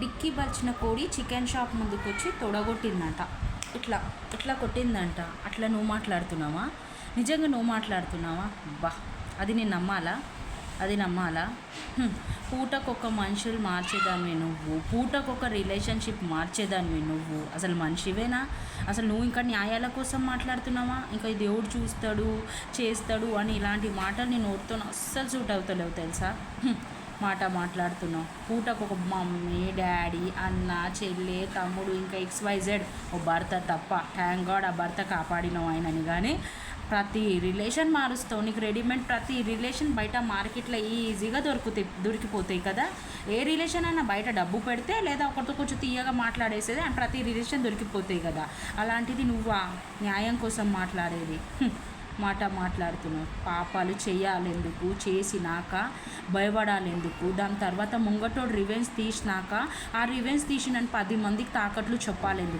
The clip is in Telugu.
డిక్కీ బలిచిన కోడి చికెన్ షాప్ ముందుకు వచ్చి తొడగొట్టిందంట. ఇట్లా ఇట్లా కొట్టిందంట. అట్లా నువ్వు మాట్లాడుతున్నావా? నిజంగా నువ్వు మాట్లాడుతున్నావా? బా, అది నేను నమ్మాలా? అది నమ్మాలా? పూటకొక మనుషులు మార్చేదానివి నువ్వు, పూటకొక రిలేషన్షిప్ మార్చేదానివి నువ్వు. అసలు మనిషివేనా? అసలు నువ్వు ఇంకా న్యాయాల కోసం మాట్లాడుతున్నావా? ఇంకా దేవుడు చూస్తాడు చేస్తాడు అని ఇలాంటి మాటలు నేను నోటితో అస్సలు సూట్ అవుతలేవు తెలుసా. మాట మాట్లాడుతున్నావు. పూటకొక మమ్మీ డాడీ అన్న చెల్లె తమ్ముడు ఇంకా XYZ ఓ భర్త తప్ప. థ్యాంక్ గాడ్ ఆ భర్త కాపాడినావు ఆయనని. కానీ ప్రతి రిలేషన్ మారుస్తావు. నీకు రెడీమేడ్ ప్రతి రిలేషన్ బయట మార్కెట్లో ఈజీగా దొరికిపోతాయి కదా. ఏ రిలేషన్ అయినా బయట డబ్బు పెడితే లేదా ఒకరితో కొంచెం తీయగా మాట్లాడేసేది అండ్ ప్రతి రిలేషన్ దొరికిపోతాయి కదా. అలాంటిది నువ్వా న్యాయం కోసం మాట్లాడేది? మాట మాట్లాడుతున్నావు. పాపాలు చేయాలెందుకు, చేసినాక భయపడాలెందుకు, దాని తర్వాత ముంగటోడు రివెంజ్ తీసినాక ఆ రివెంజ్ తీసినని 10 మందికి తాకట్లు చెప్పాలెందుకు?